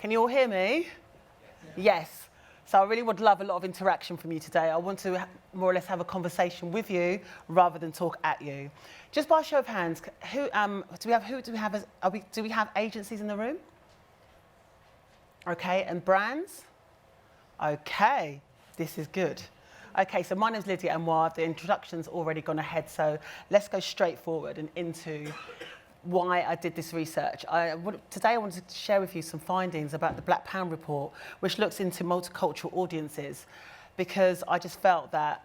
Can you all hear me? Yes. So I really would love a lot of interaction from you today. I want to more or less have a conversation with you rather than talk at you. Just by a show of hands, do we have agencies in the room? Okay, and brands? Okay, this is good. Okay, so my name's Lydia Amoah. The introduction's already gone ahead, so let's go straight forward and into why I did this research. Today I wanted to share with you some findings about the Black Pound report, which looks into multicultural audiences, because I just felt that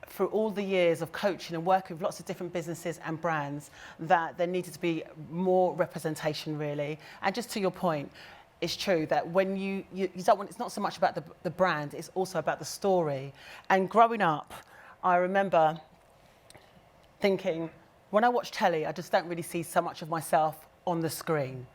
through all the years of coaching and working with lots of different businesses and brands, that there needed to be more representation, really. And just to your point, it's true that when you don't want, it's not so much about the brand, it's also about the story. And growing up, I remember thinking, when I watch telly, I just don't really see so much of myself on the screen.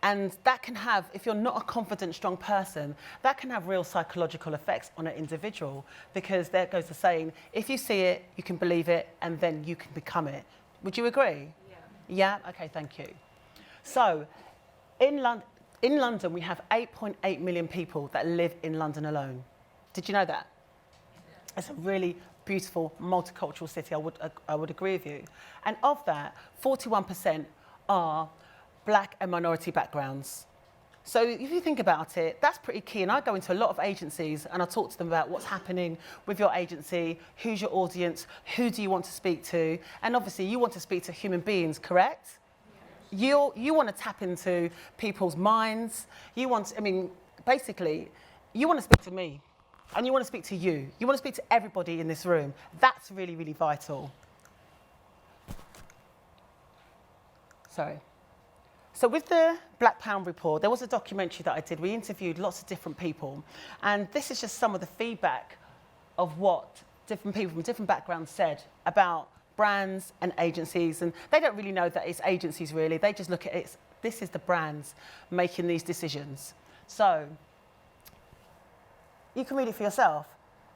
And that can have, if you're not a confident, strong person, that can have real psychological effects on an individual, because there goes the saying, if you see it, you can believe it, and then you can become it. Would you agree? Yeah? Yeah? Okay, thank you. So, in London, we have 8.8 million people that live in London alone. Did you know that? It's a really beautiful, multicultural city, I would agree with you. And of that, 41% are Black and minority backgrounds. So if you think about it, that's pretty key. And I go into a lot of agencies and I talk to them about what's happening with your agency, who's your audience, who do you want to speak to? And obviously you want to speak to human beings, correct? Yes. You want to tap into people's minds. Basically, you want to speak to me. And you want to speak to you. You want to speak to everybody in this room. That's really, really vital. Sorry. So with the Black Pound report, there was a documentary that I did. We interviewed lots of different people. And this is just some of the feedback of what different people from different backgrounds said about brands and agencies. And they don't really know that it's agencies, really. They just look at it, this is the brands making these decisions. So you can read it for yourself.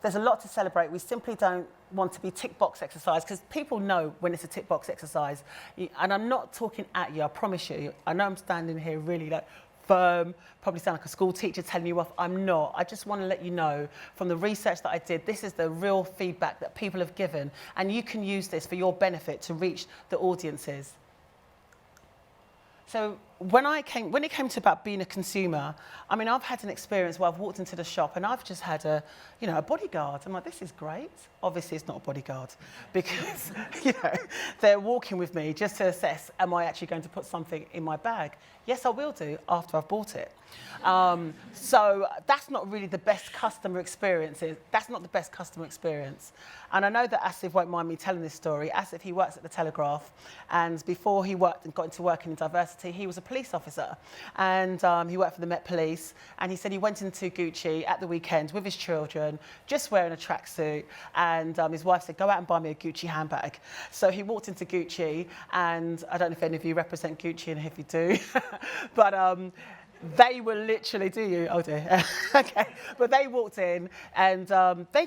There's a lot to celebrate. We simply don't want to be tick box exercise, because people know when it's a tick box exercise. And I'm not talking at you, I promise you. I know I'm standing here really like firm, probably sound like a school teacher telling you off. I'm not. I just want to let you know from the research that I did, this is the real feedback that people have given. And you can use this for your benefit to reach the audiences. So when it came to about being a consumer, I mean, I've had an experience where I've walked into the shop and I've just had a bodyguard. I'm like, this is great. Obviously, it's not a bodyguard, because, they're walking with me just to assess, am I actually going to put something in my bag? Yes, I will do after I've bought it. So that's not really the best customer experience. That's not the best customer experience. And I know that Asif won't mind me telling this story. Asif, he works at the Telegraph, and before he got into working in diversity, he was a police officer, and he worked for the Met Police. And he said he went into Gucci at the weekend with his children, just wearing a tracksuit, and his wife said, go out and buy me a Gucci handbag. So he walked into Gucci, and I don't know if any of you represent Gucci, and if you do, but they were literally, do you? Oh dear. Okay. But they walked in, and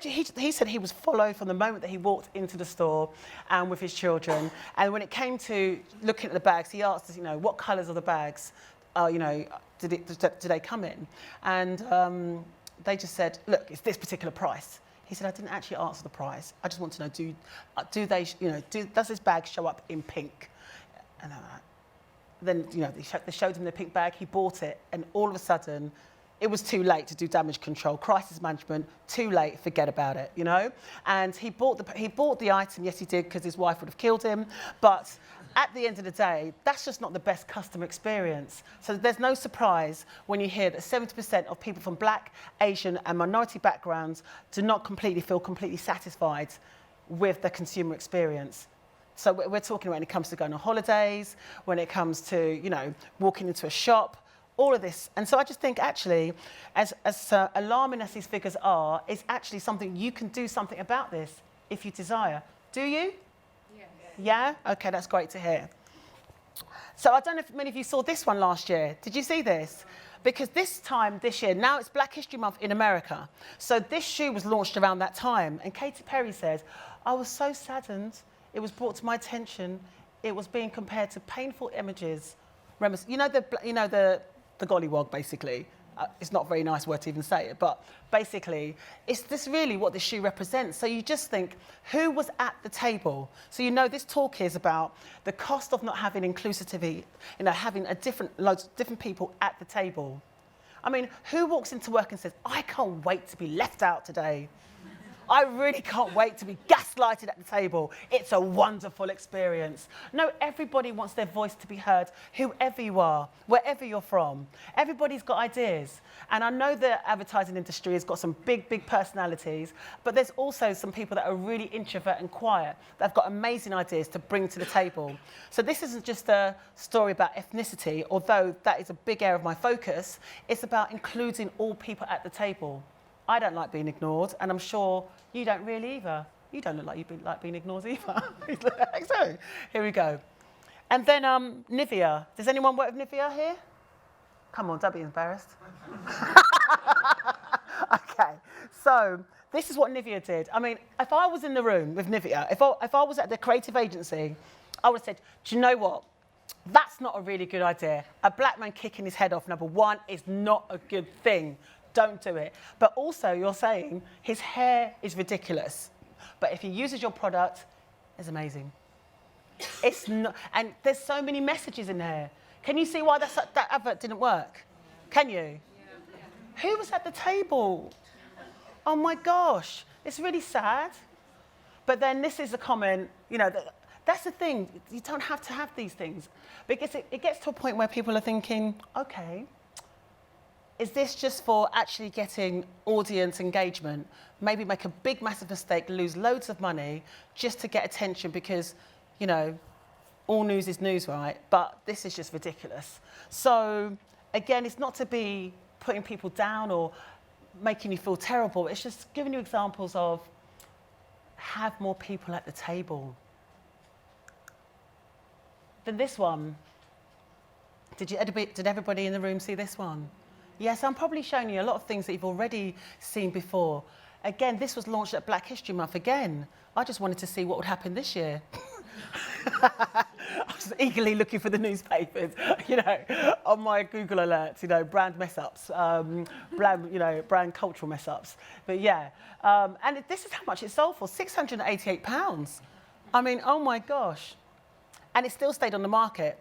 he said he was followed from the moment that he walked into the store and with his children. And when it came to looking at the bags, he asked us, what colours are the bags? Do they come in? And they just said, look, it's this particular price. He said, I didn't actually answer the price. I just want to know, does this bag show up in pink? And then, they showed him the pink bag, he bought it, and all of a sudden, it was too late to do damage control, crisis management, too late, forget about it, And he bought the item, yes he did, because his wife would have killed him, but at the end of the day, that's just not the best customer experience. So there's no surprise when you hear that 70% of people from Black, Asian and minority backgrounds do not feel completely satisfied with the consumer experience. So we're talking when it comes to going on holidays, when it comes to, walking into a shop, all of this. And so I just think actually, as alarming as these figures are, it's actually something you can do something about this if you desire. Do you? Yes. Yeah? Okay, that's great to hear. So I don't know if many of you saw this one last year. Did you see this? Because this year, now it's Black History Month in America. So this shoe was launched around that time. And Katy Perry said, I was so saddened. It was brought to my attention. It was being compared to painful images. You know the the gollywog, basically. It's not a very nice word to even say it, but basically, it's this really what this shoe represents. So you just think, who was at the table? So you know this talk is about the cost of not having inclusivity, having loads of different people at the table. I mean, who walks into work and says, I can't wait to be left out today? I really can't wait to be gaslighted at the table. It's a wonderful experience. No, everybody wants their voice to be heard, whoever you are, wherever you're from. Everybody's got ideas. And I know the advertising industry has got some big, big personalities, but there's also some people that are really introvert and quiet that have got amazing ideas to bring to the table. So this isn't just a story about ethnicity, although that is a big area of my focus. It's about including all people at the table. I don't like being ignored, and I'm sure you don't really either. You don't look like you like being ignored either. So, here we go. And then Nivea. Does anyone work with Nivea here? Come on, don't be embarrassed. Okay, so this is what Nivea did. I mean, if I was in the room with Nivea, if I was at the creative agency, I would have said, do you know what? That's not a really good idea. A black man kicking his head off, number one, is not a good thing. Don't do it. But also, you're saying his hair is ridiculous. But if he uses your product, it's amazing. It's not, and there's so many messages in there. Can you see why that advert didn't work? Can you? Yeah. Who was at the table? Oh my gosh, it's really sad. But then this is a comment, that's the thing. You don't have to have these things. Because it gets to a point where people are thinking, okay, is this just for actually getting audience engagement? Maybe make a big, massive mistake, lose loads of money just to get attention because, all news is news, right? But this is just ridiculous. So, again, it's not to be putting people down or making you feel terrible. It's just giving you examples of have more people at the table. Then this one. Did everybody in the room see this one? Yes, I'm probably showing you a lot of things that you've already seen before. Again, this was launched at Black History Month again. I just wanted to see what would happen this year. I was eagerly looking for the newspapers, on my Google alerts, brand mess-ups, brand cultural mess-ups. But yeah, and this is how much it sold for, £688. I mean, oh my gosh. And it still stayed on the market.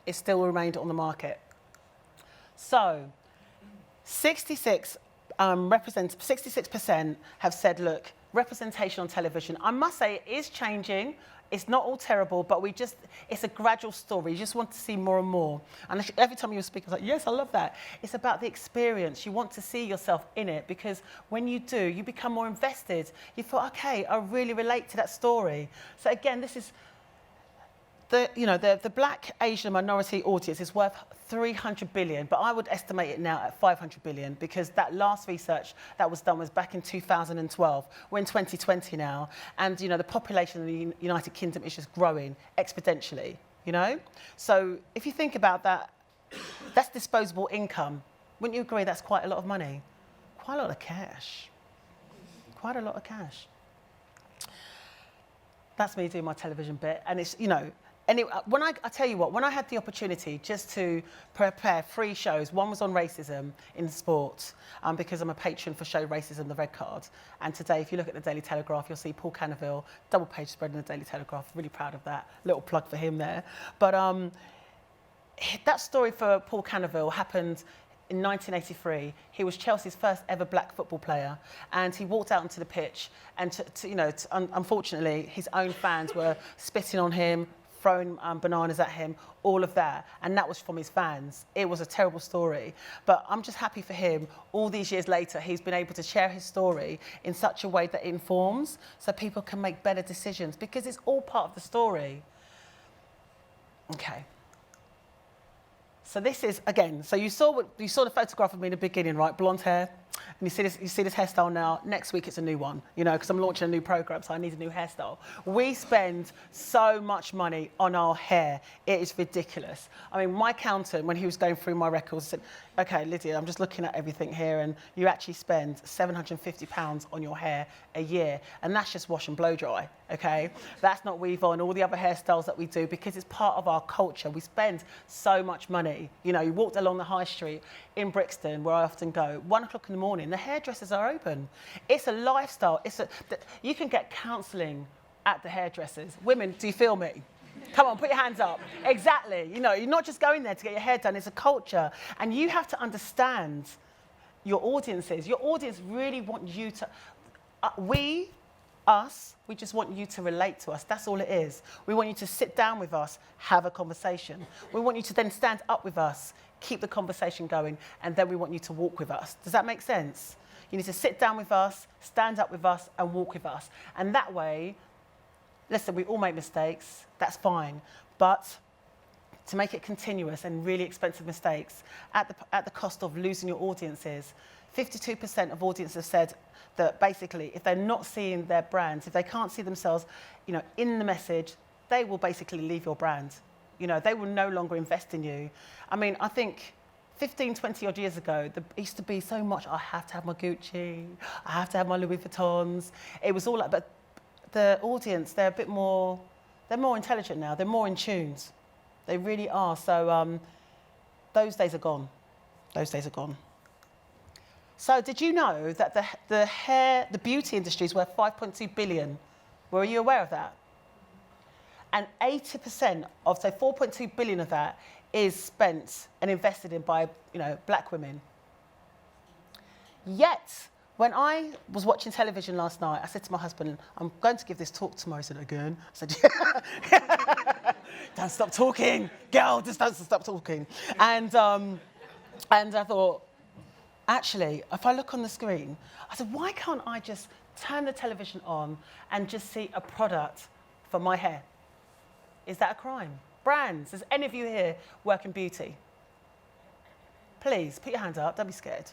It still remained on the market. So, 66% have said, look, representation on television. I must say it is changing. It's not all terrible, but it's a gradual story. You just want to see more and more. And every time you speak, I was like, yes, I love that. It's about the experience. You want to see yourself in it because when you do, you become more invested. You thought, okay, I really relate to that story. So again, this is the black Asian minority audience is worth 300 billion, but I would estimate it now at 500 billion because that last research that was done was back in 2012. We're in 2020 now, and the population in the United Kingdom is just growing exponentially. So if you think about that, that's disposable income. Wouldn't you agree that's quite a lot of money? Quite a lot of cash. Quite a lot of cash. That's me doing my television bit, and it's Anyway, I tell you what, when I had the opportunity just to prepare 3 shows, one was on racism in sports, because I'm a patron for Show Racism, the Red Card. And today, if you look at the Daily Telegraph, you'll see Paul Canaville, double-page spread in the Daily Telegraph. Really proud of that. Little plug for him there. But that story for Paul Canaville happened in 1983. He was Chelsea's first ever black football player, and he walked out onto the pitch, and unfortunately, his own fans were spitting on him, throwing bananas at him, all of that. And that was from his fans. It was a terrible story. But I'm just happy for him. All these years later, he's been able to share his story in such a way that it informs so people can make better decisions because it's all part of the story. Okay. So this is, again, so you saw the photograph of me in the beginning, right? Blonde hair. And you see this hairstyle now. Next week it's a new one, you know, because I'm launching a new program, so I need a new hairstyle. We spend so much money on our hair. It is ridiculous. I mean, my accountant, when he was going through my records, said, okay, Lydia, I'm just looking at everything here, and you actually spend £750 on your hair a year, and that's just wash and blow dry, okay? That's not weave on, all the other hairstyles that we do, because it's part of our culture. We spend so much money. You know, you walked along the high street in Brixton, where I often go, 1 o'clock in the morning, the hairdressers are open. It's a lifestyle. You can get counselling at the hairdressers. Women, do you feel me? Come on, put your hands up. Exactly. You know, you're not just going there to get your hair done. It's a culture. And you have to understand your audiences. Your audience really want you to... we just want you to relate to us. That's all it is. We want you to sit down with us, have a conversation. We want you to then stand up with us, keep the conversation going, and then we want you to walk with us. Does that make sense? You need to sit down with us, stand up with us, and walk with us. And that way, listen, we all make mistakes, that's fine. But to make it continuous and really expensive mistakes at the cost of losing your audiences, 52% of audiences have said that basically if they're not seeing their brands, if they can't see themselves, you know, in the message, they will basically leave your brand. You know, they will no longer invest in you. I mean, I think 15, 20 odd years ago, there used to be so much, I have to have my Gucci, I have to have my Louis Vuittons. It was all like, but the audience, they're a bit more, they're more intelligent now, they're more in tune. They really are. So those days are gone. Those days are gone. So did you know that the beauty industry is worth 5.2 billion? Were you aware of that? And 80% of, so 4.2 billion of that is spent and invested in by, you know, black women. Yet, when I was watching television last night, I said to my husband, I'm going to give this talk tomorrow. He said, again? I said, yeah. Don't stop talking. Girl, just don't stop talking. And I thought, actually, if I look on the screen, I said, why can't I just turn the television on and just see a product for my hair? Is that a crime? Brands, does any of you here work in beauty? Please, put your hand up, don't be scared.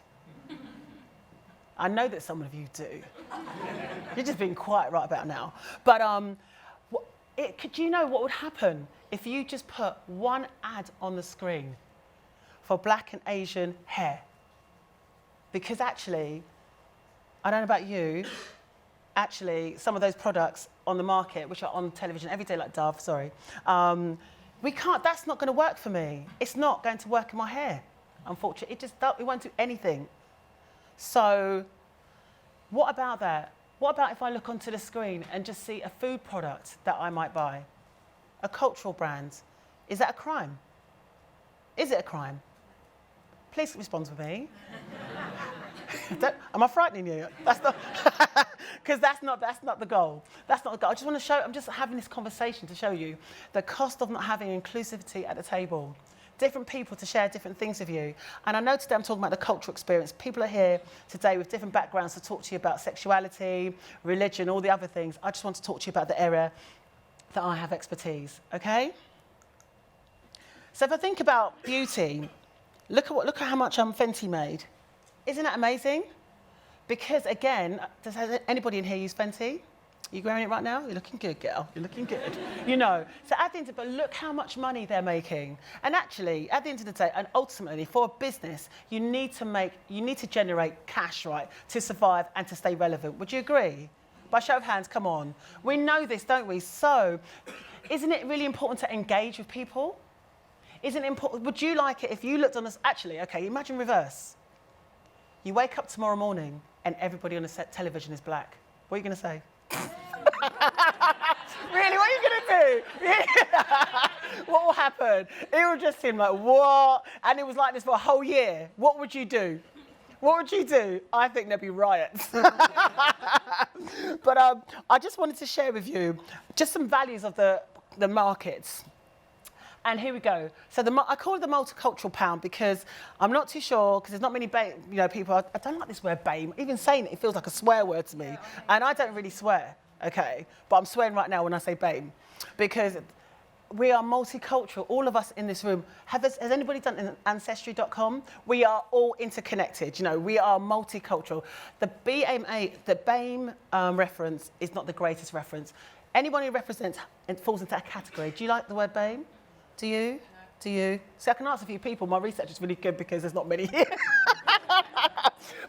I know that some of you do. You're just being quiet right about now. But do you know what would happen if you just put one ad on the screen for black and Asian hair? Because actually, I don't know about you, actually, some of those products on the market, which are on television every day, like Dove, sorry, that's not going to work for me. It's not going to work in my hair, unfortunately. It won't do anything. So what about that? What about if I look onto the screen and just see a food product that I might buy? A cultural brand. Is that a crime? Is it a crime? Please respond to me. Am I frightening you? That's not, because that's not the goal. That's not the goal. I just want to show, I'm just having this conversation to show you the cost of not having inclusivity at the table. Different people to share different things with you. And I know today I'm talking about the cultural experience. People are here today with different backgrounds to talk to you about sexuality, religion, all the other things. I just want to talk to you about the area that I have expertise, okay? So if I think about beauty, look at how much Fenty made. Isn't that amazing? Because again, does anybody in here use Fenty? You wearing it right now? You're looking good, girl. You're looking good. You know. So at the end of it, look how much money they're making. And actually, at the end of the day, and ultimately, for a business, you need to generate cash, right, to survive and to stay relevant. Would you agree? By show of hands, come on. We know this, don't we? So, isn't it really important to engage with people? Isn't it important? Would you like it if you looked on this? Actually, okay, imagine reverse. You wake up tomorrow morning and everybody on the television is black. What are you going to say? Really, what are you going to do? What will happen? It will just seem like, what? And it was like this for a whole year. What would you do? What would you do? I think there'd be riots. But I just wanted to share with you just some values of the markets. And here we go. So I call it the multicultural pound because I'm not too sure, because there's not many people. I don't like this word BAME. Even saying it feels like a swear word to me. And I don't really swear, okay? But I'm swearing right now when I say BAME. Because We are multicultural. All of us in this room. Has anybody done ancestry.com? We are all interconnected. You know, we are multicultural. The BAME reference is not the greatest reference. Anyone who represents and falls into that category. Do you like the word BAME? Do you? No. Do you? So I can ask a few people. My research is really good because there's not many here.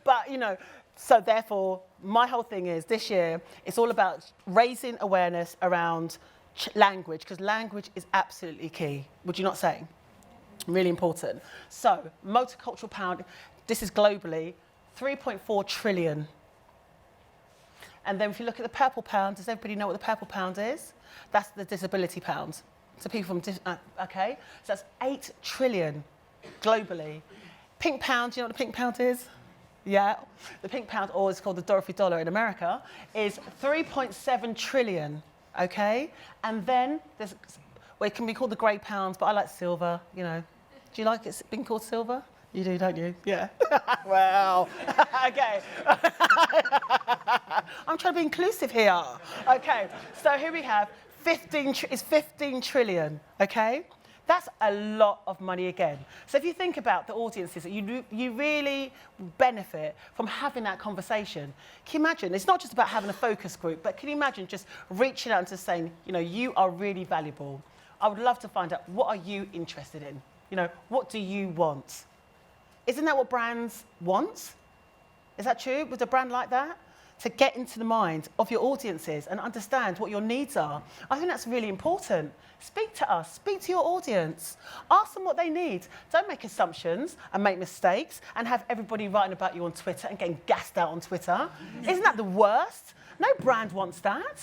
But, you know, so therefore, my whole thing is this year, it's all about raising awareness around language, because language is absolutely key. Would you not say? Really important. So, multicultural pound, this is globally 3.4 trillion. And then if you look at the purple pound, does everybody know what the purple pound is? That's the disability pound. So people from, okay? So that's 8 trillion globally. Pink pound, do you know what the pink pound is? Yeah. The pink pound, or it's called the Dorothy dollar in America, is 3.7 trillion, okay? And then there's, well, it can be called the grey pound, but I like silver, you know. Do you like it being called silver? You do, don't you? Yeah. Well, okay. I'm trying to be inclusive here. Okay, so here we have 15 trillion, okay? That's a lot of money again. So if you think about the audiences, that you really benefit from having that conversation. Can you imagine? It's not just about having a focus group, but can you imagine just reaching out and just saying, you know, you are really valuable. I would love to find out, what are you interested in? You know, what do you want? Isn't that what brands want? Is that true? Would a brand like that? To get into the mind of your audiences and understand what your needs are. I think that's really important. Speak to us, speak to your audience. Ask them what they need. Don't make assumptions and make mistakes and have everybody writing about you on Twitter and getting gassed out on Twitter. Isn't that the worst? No brand wants that.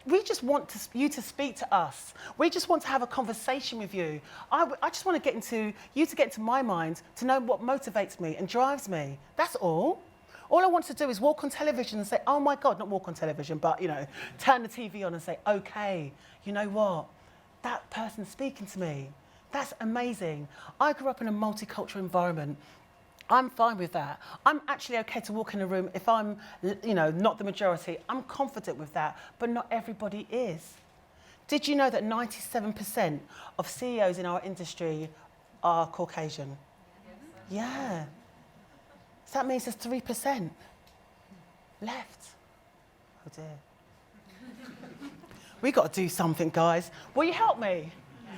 We just want you to speak to us. We just want to have a conversation with you. I just want to get into my mind, to know what motivates me and drives me. That's all. All I want to do is walk on television and say, oh my God, not walk on television, but, you know, turn the TV on and say, okay, you know what? That person's speaking to me. That's amazing. I grew up in a multicultural environment. I'm fine with that. I'm actually okay to walk in a room if I'm, you know, not the majority. I'm confident with that, but not everybody is. Did you know that 97% of CEOs in our industry are Caucasian? Yeah. So that means there's 3% left. Oh dear. We got to do something, guys. Will you help me?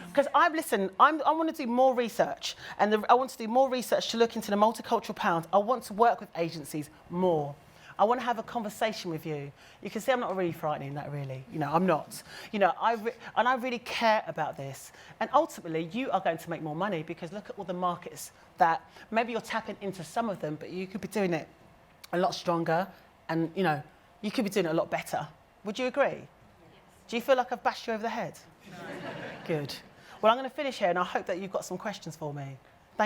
Because I want to do more research, and I want to do more research to look into the multicultural pound. I want to work with agencies more. I want to have a conversation with you. You can see I'm not really frightening that, really. You know, I'm not. You know, I really care about this. And ultimately, you are going to make more money, because look at all the markets that maybe you're tapping into some of them, but you could be doing it a lot stronger, and, you know, you could be doing it a lot better. Would you agree? Yes. Do you feel like I've bashed you over the head? No. Good. Well, I'm going to finish here, and I hope that you've got some questions for me.